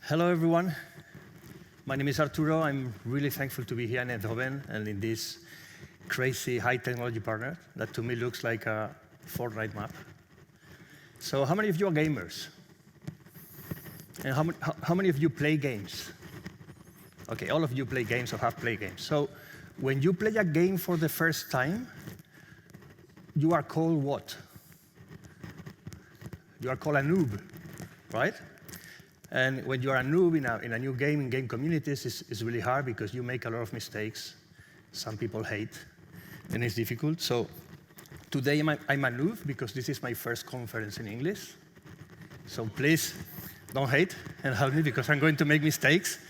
Hello, everyone. My name is Arturo. I'm really thankful to be here in Eindhoven and in this crazy high technology partner that to me looks like a Fortnite map. So how many of you are gamers? And how many of you play games? OK, all of you play games or have played games. So when you play a game for the first time, you are called what? You are called a noob, right? And when you are a noob in a new game, in game communities, it's really hard because you make a lot of mistakes. Some people hate, and it's difficult. So today I'm a noob because this is my first conference in English. So please don't hate and help me because I'm going to make mistakes.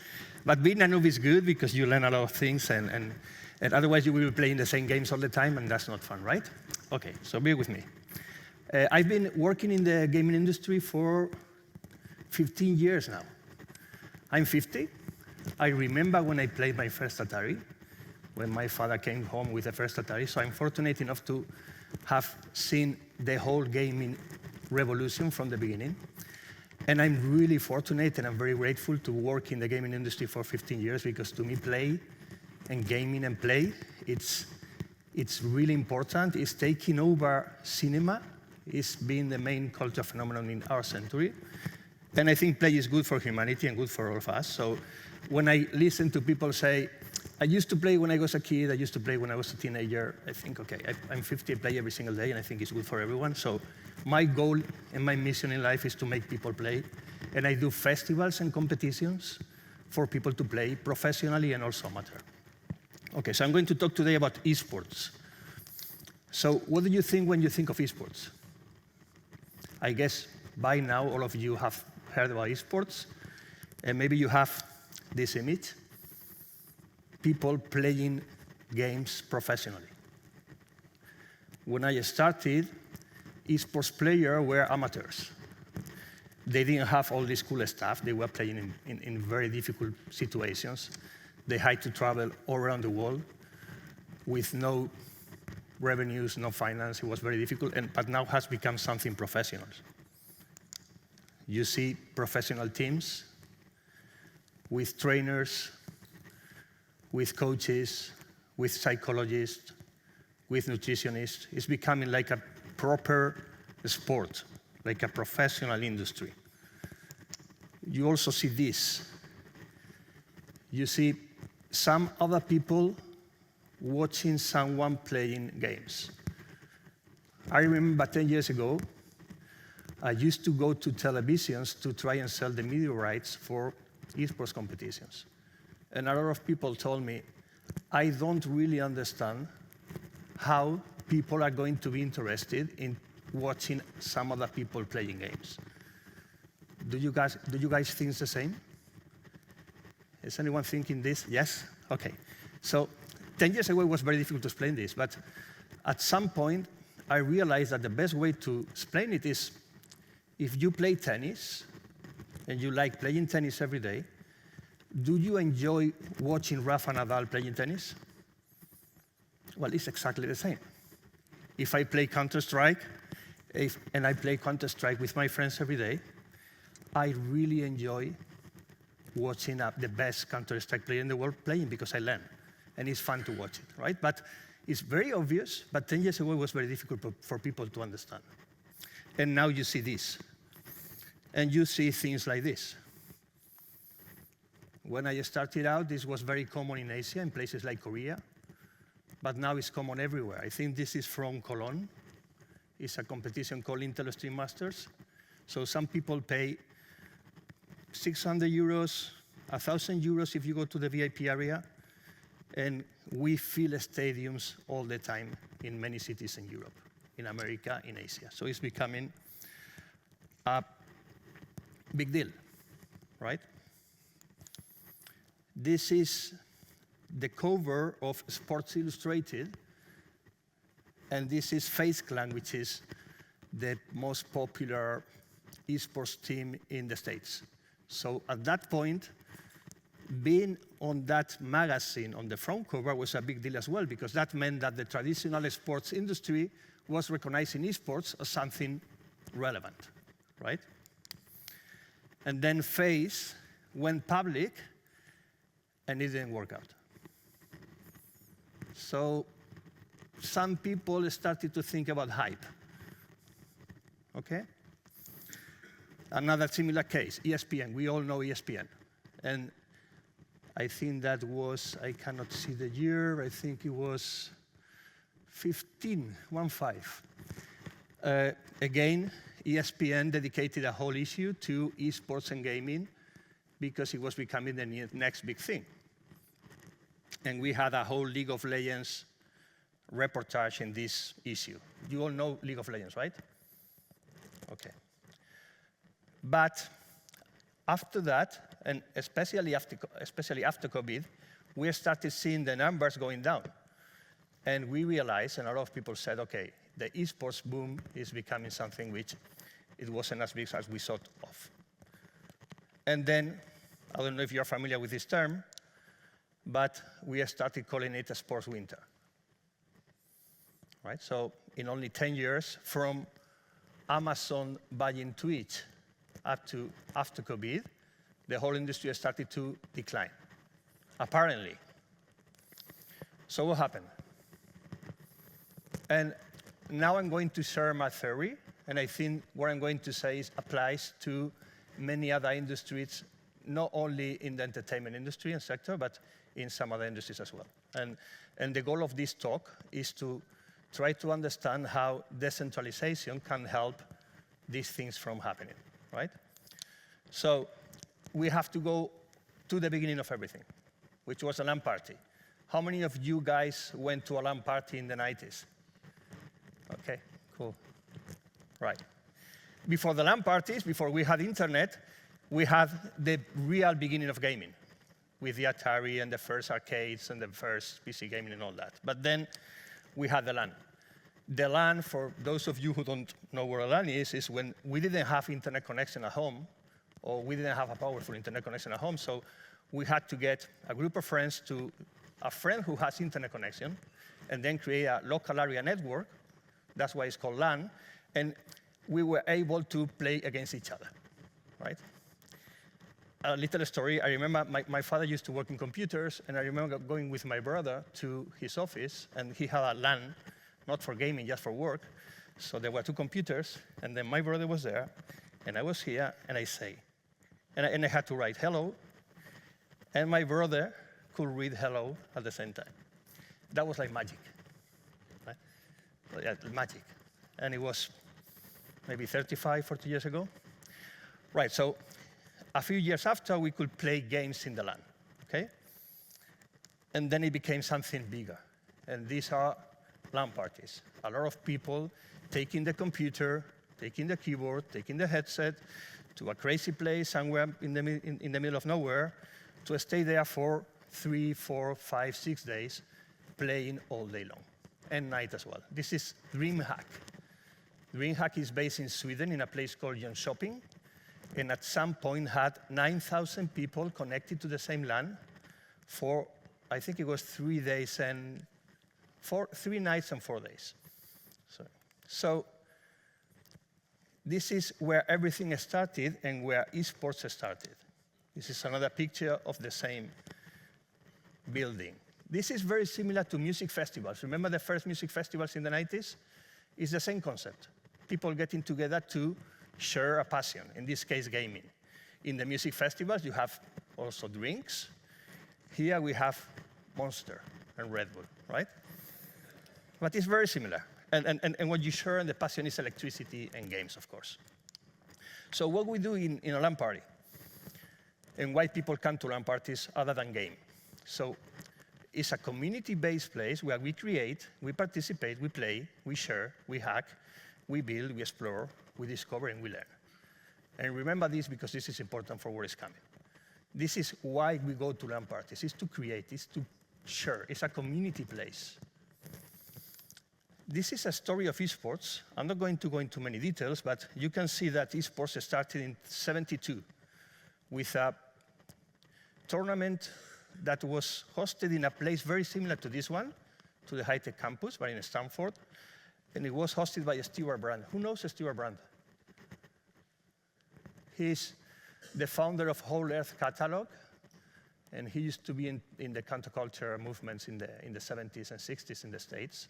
But being a noob is good because you learn a lot of things, and otherwise you will be playing the same games all the time, and that's not fun, right? OK, so bear with me. I've been working in the gaming industry for 15 years now. I'm 50. I remember when I played my first Atari, when my father came home with the first Atari. So I'm fortunate enough to have seen the whole gaming revolution from the beginning. And I'm really fortunate and I'm very grateful to work in the gaming industry for 15 years because to me, play and gaming and play, it's really important. It's taking over cinema. It's been the main culture phenomenon in our century. And I think play is good for humanity and good for all of us. So when I listen to people say, I used to play when I was a kid, I used to play when I was a teenager, I think, OK, I'm 50, I play every single day, and I think it's good for everyone. So my goal and my mission in life is to make people play. And I do festivals and competitions for people to play professionally and also amateur. OK, so I'm going to talk today about esports. So what do you think when you think of esports? I guess by now all of you have heard about esports, and maybe you have this image, people playing games professionally. When I started, esports players were amateurs. They didn't have all this cool stuff. They were playing in very difficult situations. They had to travel all around the world with no revenues, no finance. It was very difficult, but now has become something professional. You see professional teams with trainers, with coaches, with psychologists, with nutritionists. It's becoming like a proper sport, like a professional industry. You also see this. You see some other people watching someone playing games. I remember 10 years ago, I used to go to televisions to try and sell the media rights for esports competitions. And a lot of people told me, I don't really understand how people are going to be interested in watching some other people playing games. Do you guys think the same? Is anyone thinking this? Yes? OK. So 10 years ago, it was very difficult to explain this. But at some point, I realized that the best way to explain it is if you play tennis and you like playing tennis every day, do you enjoy watching Rafa Nadal playing tennis? Well, it's exactly the same. If I play Counter-Strike, and I play Counter-Strike with my friends every day, I really enjoy watching the best Counter-Strike player in the world playing because I learn. And it's fun to watch it, right? But it's very obvious, but 10 years ago it was very difficult for people to understand. And now you see this. And you see things like this. When I started out, this was very common in Asia, in places like Korea. But now it's common everywhere. I think this is from Cologne. It's a competition called Intel Stream Masters. So some people pay 600 euros, 1,000 euros if you go to the VIP area. And we fill stadiums all the time in many cities in Europe, in America, in Asia. So it's becoming a big deal, right? This is the cover of Sports Illustrated. And this is FaZe Clan, which is the most popular esports team in the States. So at that point, being on that magazine on the front cover was a big deal as well, because that meant that the traditional sports industry was recognizing esports as something relevant, right? And then FaZe went public, and it didn't work out. So some people started to think about hype. Okay? Another similar case, ESPN. We all know ESPN. And I think that was, I cannot see the year, I think it was 15. Again, ESPN dedicated a whole issue to esports and gaming because it was becoming the next big thing. And we had a whole League of Legends reportage in this issue. You all know League of Legends, right? Okay. But after that, and especially after COVID, we started seeing the numbers going down. And we realized, and a lot of people said, okay, the esports boom is becoming something which it wasn't as big as we thought of. And then, I don't know if you're familiar with this term, but we started calling it a sports winter. Right? So in only 10 years, from Amazon buying Twitch up to after COVID, the whole industry started to decline, apparently. So what happened? And now I'm going to share my theory, and I think what I'm going to say applies to many other industries, not only in the entertainment industry and sector, but in some other industries as well. And the goal of this talk is to try to understand how decentralization can help these things from happening, right? So we have to go to the beginning of everything, which was a LAN party. How many of you guys went to a LAN party in the 90s? Okay, cool. Right. Before the LAN parties, before we had internet, we had the real beginning of gaming with the Atari and the first arcades and the first PC gaming and all that. But then we had the LAN. The LAN, for those of you who don't know where a LAN is when we didn't have internet connection at home, or we didn't have a powerful internet connection at home, so we had to get a group of friends to a friend who has internet connection, and then create a local area network. That's why it's called LAN. And we were able to play against each other, right? A little story. I remember my father used to work in computers, and I remember going with my brother to his office, and he had a LAN, not for gaming, just for work. So there were two computers, and then my brother was there, and I was here, and I say, and I had to write hello, and my brother could read hello at the same time. That was like magic, right? So, yeah, magic. And it was maybe 35, 40 years ago. Right, so a few years after, we could play games in the LAN, okay? And then it became something bigger. And these are LAN parties. A lot of people taking the computer, taking the keyboard, taking the headset to a crazy place somewhere in the middle of nowhere to stay there for 3, 4, 5, 6 days, playing all day long, and night as well. This is DreamHack. DreamHack is based in Sweden in a place called Jönköping, and at some point had 9,000 people connected to the same LAN for, I think it was 3 days and 3 nights and 4 days. So this is where everything started and where esports started. This is another picture of the same building. This is very similar to music festivals. Remember the first music festivals in the 90s? It's the same concept. People getting together to share a passion, in this case, gaming. In the music festivals, you have also drinks. Here we have Monster and Red Bull, right? But it's very similar. And what you share in the passion is electricity and games, of course. So what we do in a LAN party, and why people come to LAN parties other than game. So it's a community-based place where we create, we participate, we play, we share, we hack, we build, we explore, we discover, and we learn. And remember this because this is important for what is coming. This is why we go to LAN parties. It's to create, it's to share. It's a community place. This is a story of esports. I'm not going to go into many details, but you can see that esports started in '72 with a tournament that was hosted in a place very similar to this one, to the high-tech campus, but in Stanford. And it was hosted by Stewart Brand. Who knows Stewart Brand? He's the founder of Whole Earth Catalog, and he used to be in the counterculture movements in the 70s and 60s in the States.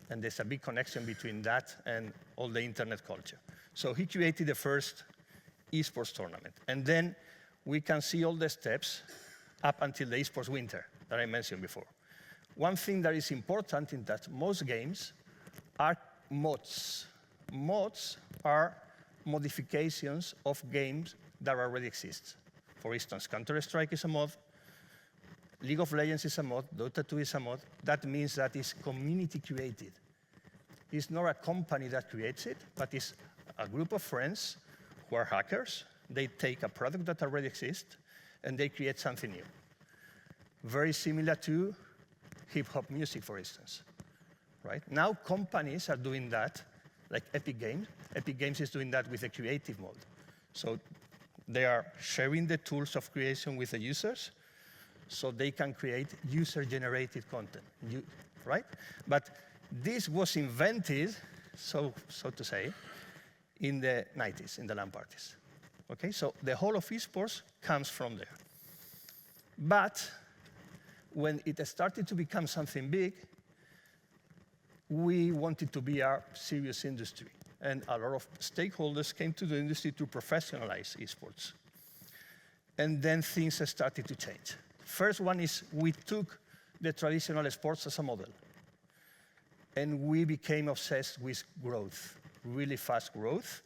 And there's a big connection between that and all the internet culture. So he created the first esports tournament. And then we can see all the steps up until the esports winter that I mentioned before. One thing that is important is that most games are mods. Mods are modifications of games that already exist. For instance, Counter-Strike is a mod, League of Legends is a mod, Dota 2 is a mod. That means that it's community created. It's not a company that creates it, but it's a group of friends who are hackers. They take a product that already exists, and they create something new. Very similar to hip-hop music, for instance. Right? Now companies are doing that, like Epic Games. Epic Games is doing that with a creative mode. So they are sharing the tools of creation with the users, so they can create user-generated content, right? But this was invented, so to say, in the 90s, in the LAN parties. Okay, so the whole of esports comes from there. But when it started to become something big, we wanted to be a serious industry. And a lot of stakeholders came to the industry to professionalize esports. And then things started to change. First one is we took the traditional sports as a model. And we became obsessed with growth, really fast growth.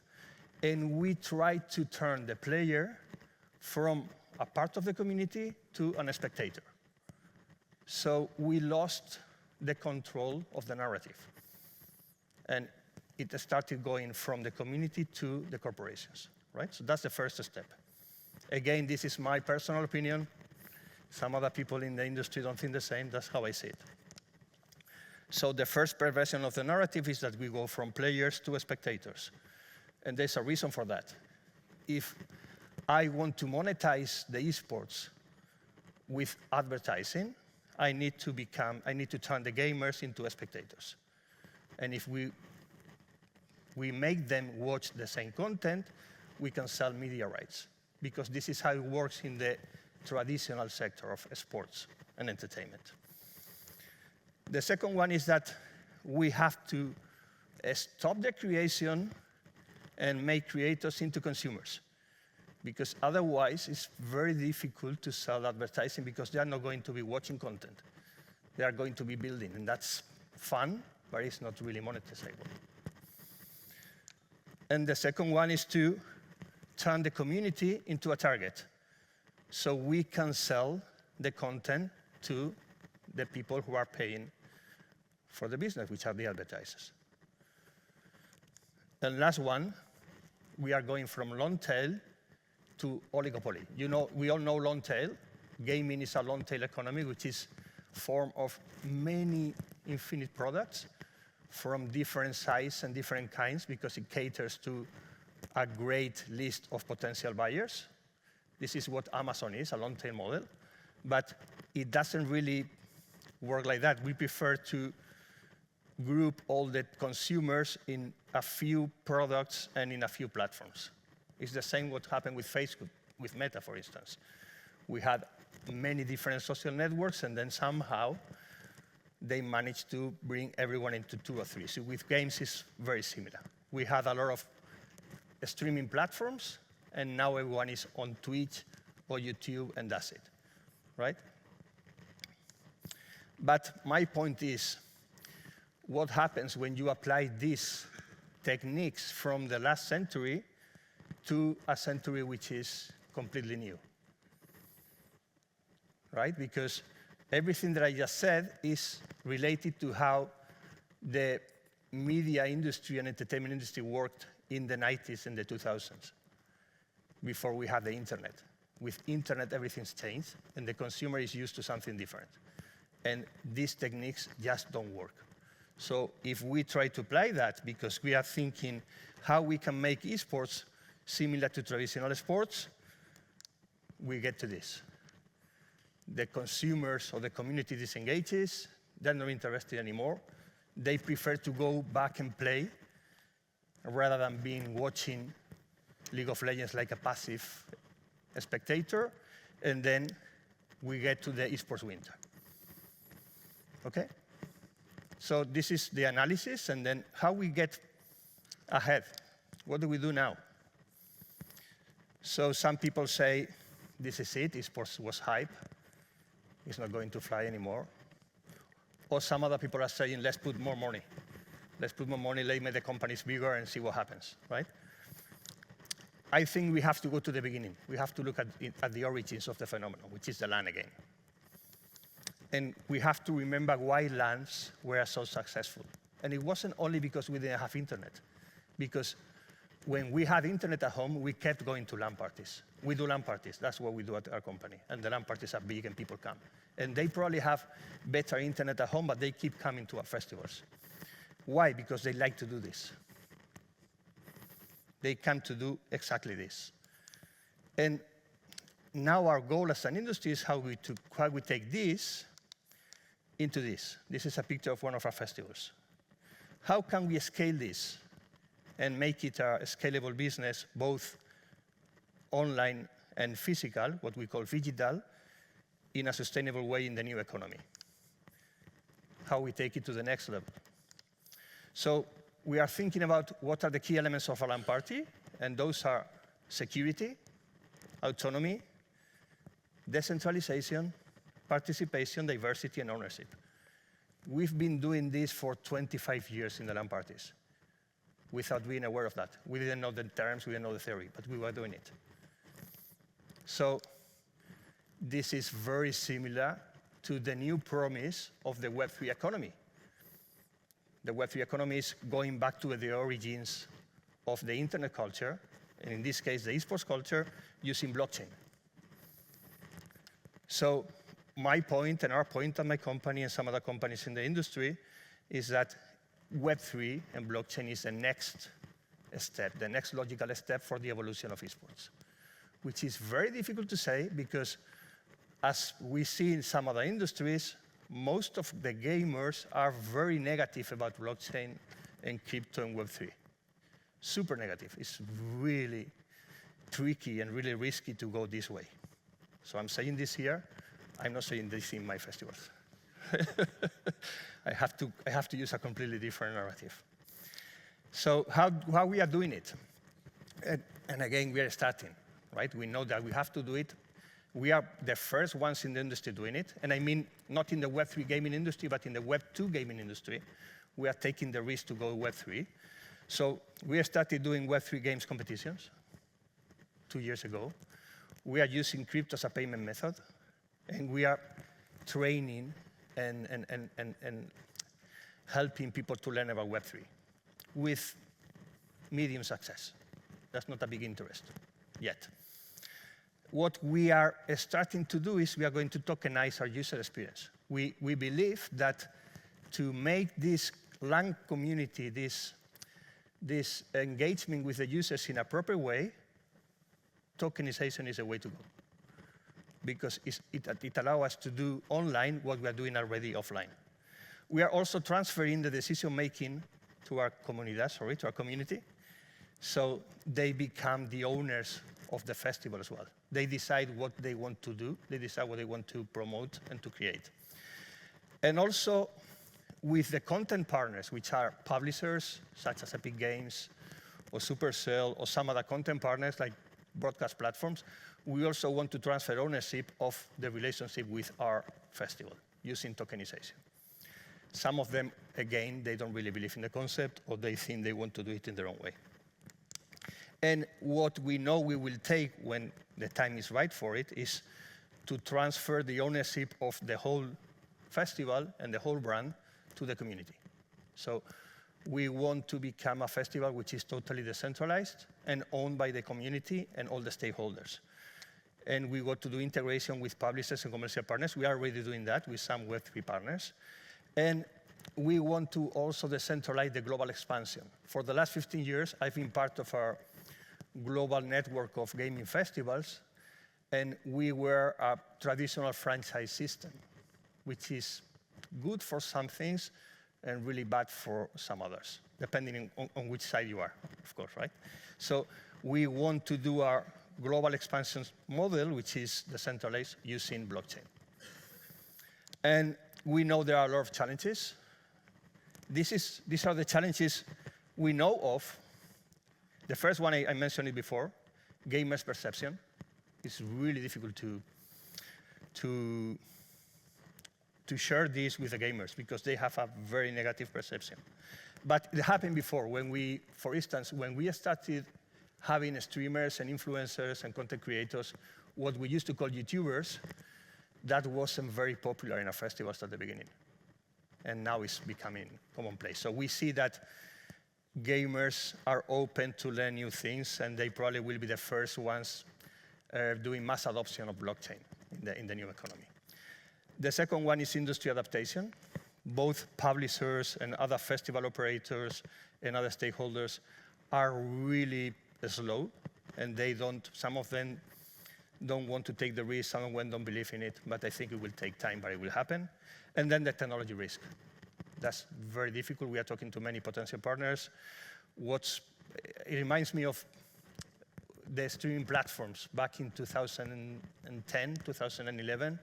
And we tried to turn the player from a part of the community to a spectator. So we lost the control of the narrative. And it started going from the community to the corporations, right? So that's the first step. Again, this is my personal opinion. Some other people in the industry don't think the same. That's how I see it. So the first perversion of the narrative is that we go from players to spectators. And there's a reason for that. If I want to monetize the esports with advertising, I need to turn the gamers into spectators. And if we make them watch the same content, we can sell media rights, because this is how it works in the traditional sector of sports and entertainment. The second one is that we have to stop the creation and make creators into consumers, because otherwise it's very difficult to sell advertising, because they are not going to be watching content. They are going to be building, and that's fun, but it's not really monetizable. And the second one is to turn the community into a target, so we can sell the content to the people who are paying for the business, which are the advertisers. And last one, we are going from long tail to oligopoly. You know, we all know long tail. Gaming is a long tail economy, which is form of many infinite products from different sizes and different kinds, because it caters to a great list of potential buyers. This is what Amazon is, a long tail model. But it doesn't really work like that. We prefer to group all the consumers in a few products and in a few platforms. It's the same what happened with Facebook, with Meta, for instance. We had many different social networks, and then somehow they managed to bring everyone into 2 or 3. So with games, it's very similar. We had a lot of streaming platforms, and now everyone is on Twitch or YouTube, and that's it, right? But my point is, what happens when you apply these techniques from the last century to a century which is completely new, right? Because everything that I just said is related to how the media industry and entertainment industry worked in the 90s and the 2000s, before we had the internet. With internet, everything's changed, and the consumer is used to something different. And these techniques just don't work. So if we try to apply that, because we are thinking how we can make esports similar to traditional sports, we get to this. The consumers or the community disengages. They're not interested anymore. They prefer to go back and play rather than watching League of Legends like a passive a spectator, and then we get to the esports winter. Okay? So this is the analysis, and then how we get ahead. What do we do now? So some people say, this is it, esports was hype. It's not going to fly anymore. Or some other people are saying, let's put more money. Let's put more money, let's make the companies bigger and see what happens, right? I think we have to go to the beginning. We have to look at the origins of the phenomenon, which is the LAN again. And we have to remember why LANs were so successful. And it wasn't only because we didn't have internet. Because when we had internet at home, we kept going to LAN parties. We do LAN parties. That's what we do at our company. And the LAN parties are big and people come. And they probably have better internet at home, but they keep coming to our festivals. Why? Because they like to do this. They come to do exactly this. And now our goal as an industry is how we take this into this. This is a picture of one of our festivals. How can we scale this and make it a scalable business, both online and physical, what we call digital, in a sustainable way in the new economy? How we take it to the next level. So we are thinking about what are the key elements of a LAN party, and those are security, autonomy, decentralization, participation, diversity, and ownership. We've been doing this for 25 years in the LAN parties without being aware of that. We didn't know the terms, we didn't know the theory, but we were doing it. So this is very similar to the new promise of the Web3 economy. The Web3 economy is going back to the origins of the internet culture, and in this case, the esports culture, using blockchain. So my point and our point at my company and some other companies in the industry is that Web3 and blockchain is the next step, the next logical step for the evolution of esports, which is very difficult to say because as we see in some other industries, most of the gamers are very negative about blockchain and crypto and Web3. Super negative. It's really tricky and really risky to go this way. So I'm saying this here. I'm not saying this in my festivals. I have to use a completely different narrative. So how we are doing it? And again, we are starting, right? We know that we have to do it. We are the first ones in the industry doing it. And I mean, not in the Web3 gaming industry, but in the Web2 gaming industry. We are taking the risk to go Web3. So we have started doing Web3 games competitions 2 years ago. We are using crypto as a payment method. And we are training and helping people to learn about Web3 with medium success. That's not a big interest yet. What we are starting to do is we are going to tokenize our user experience. We believe that to make this LAN community, this engagement with the users in a proper way, tokenization is a way to go. Because it allows us to do online what we are doing already offline. We are also transferring the decision-making to our community, so they become the owners of the festival as well. They decide what they want to do. They decide what they want to promote and to create. And also, with the content partners, which are publishers, such as Epic Games, or Supercell, or some other content partners, like broadcast platforms, we also want to transfer ownership of the relationship with our festival using tokenization. Some of them, again, they don't really believe in the concept, or they think they want to do it in their own way. And what we know we will take when the time is right for it is to transfer the ownership of the whole festival and the whole brand to the community. So we want to become a festival which is totally decentralized and owned by the community and all the stakeholders. And we want to do integration with publishers and commercial partners. We are already doing that with some Web3 partners. And we want to also decentralize the global expansion. For the last 15 years, I've been part of our global network of gaming festivals, and we were a traditional franchise system, which is good for some things and really bad for some others, depending on which side you are, of course, right? So we want to do our global expansion model, which is decentralized using blockchain. And we know there are a lot of challenges. These are the challenges we know of. The first one, I mentioned it before, gamers' perception. It's really difficult to share this with the gamers because they have a very negative perception. But it happened before. For instance, when we started having streamers and influencers and content creators, what we used to call YouTubers, that wasn't very popular in our festivals at the beginning. And now it's becoming commonplace. So we see that gamers are open to learn new things, and they probably will be the first ones doing mass adoption of blockchain in the new economy. The second one is industry adaptation. Both publishers and other festival operators and other stakeholders are really slow, and some of them don't want to take the risk, some of them don't believe in it, but I think it will take time, but it will happen. And then the technology risk. That's very difficult. We are talking to many potential partners. It reminds me of the streaming platforms back in 2010, 2011.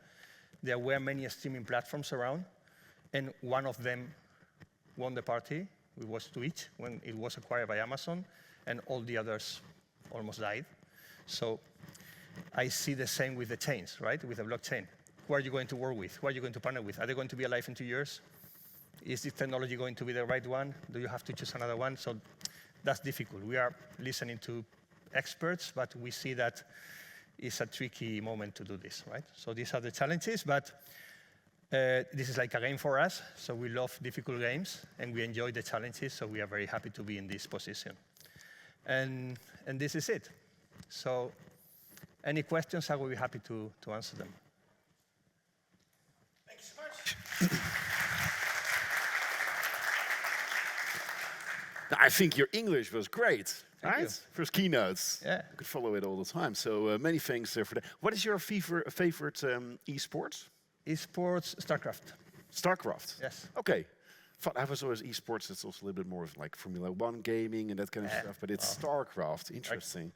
There were many streaming platforms around, and one of them won the party. It was Twitch when it was acquired by Amazon, and all the others almost died. So I see the same with the chains, right? With the blockchain. Who are you going to work with? Who are you going to partner with? Are they going to be alive in 2 years? Is this technology going to be the right one? Do you have to choose another one? So that's difficult. We are listening to experts, but we see that it's a tricky moment to do this, right? So these are the challenges, but this is like a game for us. So we love difficult games, and we enjoy the challenges, so we are very happy to be in this position. And this is it. So any questions, I will be happy to answer them. Thank you so much. I think your English was great, right? First keynotes. Yeah. I could follow it all the time. So many thanks for that. What is your favorite esports? Esports, StarCraft. StarCraft? Yes. Okay. I was always esports. It's also a little bit more of like Formula 1 gaming and that kind of stuff. But it's StarCraft. Interesting.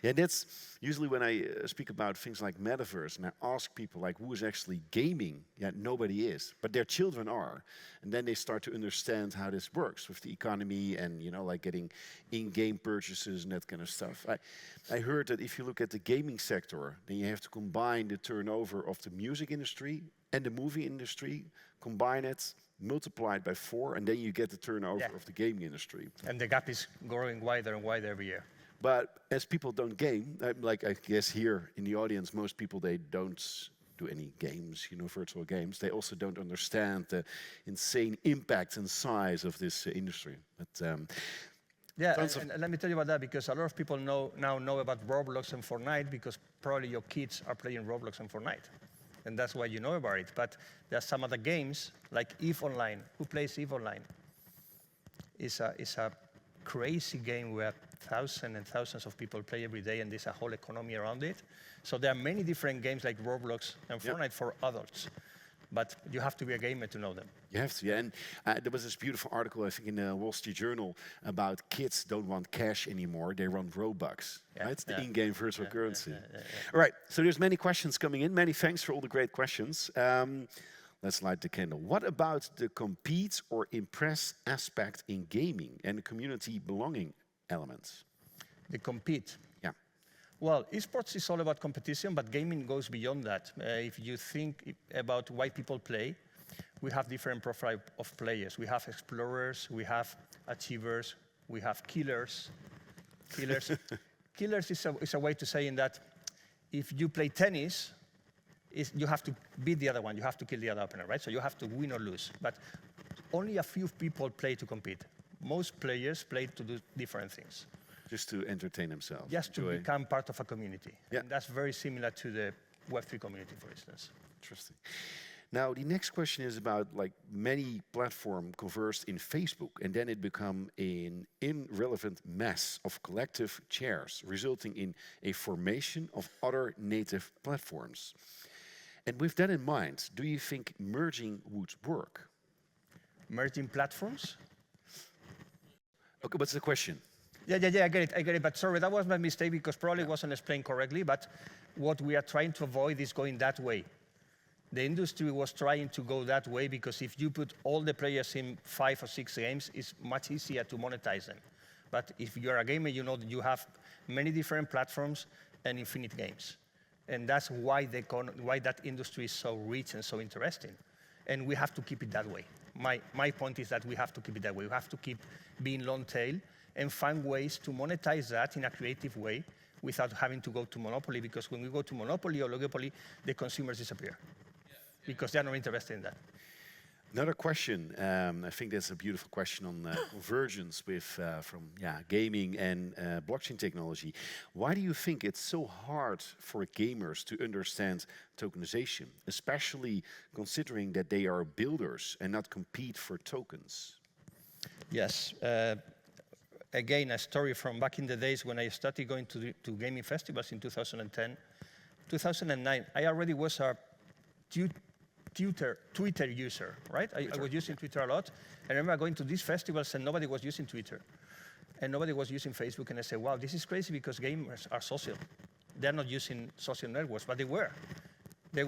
Yeah, that's usually when I speak about things like metaverse and I ask people like who is actually gaming. Yeah, nobody is, but their children are, and then they start to understand how this works with the economy and like getting in-game purchases and that kind of stuff. I heard that if you look at the gaming sector, then you have to combine the turnover of the music industry and the movie industry, combine it, multiply it by 4, and then you get the turnover of the gaming industry. And the gap is growing wider and wider every year. But as people don't game, like I guess here in the audience, most people, they don't do any games, virtual games. They also don't understand the insane impact and size of this industry. But, yeah, and let me tell you about that, because a lot of people now know about Roblox and Fortnite because probably your kids are playing Roblox and Fortnite. And that's why you know about it. But there are some other games, like EVE Online. Who plays EVE Online? It's a crazy game where thousands and thousands of people play every day, and there's a whole economy around it. So there are many different games like Roblox and Fortnite for adults. But you have to be a gamer to know them. You have to, yeah. And there was this beautiful article, I think, in the Wall Street Journal about kids don't want cash anymore. They want Robux, right? The in-game virtual currency. All right, so there's many questions coming in. Many thanks for all the great questions. Let's light the candle. What about the compete or impress aspect in gaming and the community belonging elements? The compete. Yeah. Well, esports is all about competition, but gaming goes beyond that. If you think about why people play, we have different profile of players. We have explorers, we have achievers, we have killers. Killers is a way to say in that if you play tennis, you have to beat the other one, you have to kill the other opponent, right? So you have to win or lose. But only a few people play to compete. Most players play to do different things. Just to entertain themselves. Just to become part of a community. Yeah. And that's very similar to the Web3 community, for instance. Interesting. Now, the next question is about like many platforms conversed in Facebook, and then it become an irrelevant mess of collective chairs, resulting in a formation of other native platforms. And with that in mind, do you think merging would work? Merging platforms? Okay, what's the question? Yeah, I get it. But sorry, that was my mistake because probably wasn't explained correctly. But what we are trying to avoid is going that way. The industry was trying to go that way because if you put all the players in 5 or 6 games, it's much easier to monetize them. But if you're a gamer, you know that you have many different platforms and infinite games. And that's why that industry is so rich and so interesting. And we have to keep it that way. My point is that we have to keep it that way. We have to keep being long tail and find ways to monetize that in a creative way without having to go to monopoly, because when we go to monopoly or oligopoly, the consumers disappear because they're not interested in that. Another question, I think that's a beautiful question on convergence from gaming and blockchain technology. Why do you think it's so hard for gamers to understand tokenization, especially considering that they are builders and not compete for tokens? Yes. Again, a story from back in the days when I started going to gaming festivals in 2010. 2009, I already was a Twitter user, right? I was using Twitter a lot. I remember going to these festivals and nobody was using Twitter. And nobody was using Facebook. And I said, wow, this is crazy because gamers are social. They're not using social networks, but they were. They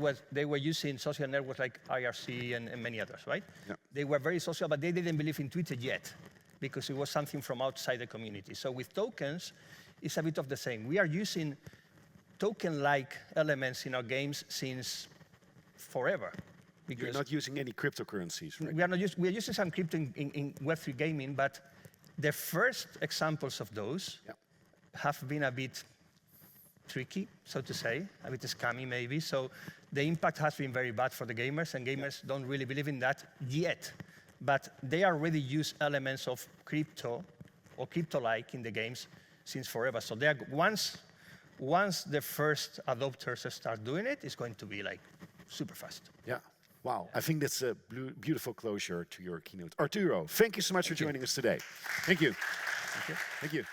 were using social networks like IRC and many others, right? Yeah. They were very social, but they didn't believe in Twitter yet because it was something from outside the community. So with tokens, it's a bit of the same. We are using token-like elements in our games since forever. You're not using any cryptocurrencies, right? We are using some crypto in Web3 gaming, but the first examples of those have been a bit tricky, so to say, a bit scammy maybe. So the impact has been very bad for the gamers, and gamers don't really believe in that yet. But they already use elements of crypto or crypto-like in the games since forever. So they are, once the first adopters start doing it, it's going to be like super fast. Yeah. Wow, I think that's a beautiful closure to your keynote. Arturo, thank you so much for joining us today. Thank you. Thank you. Thank you.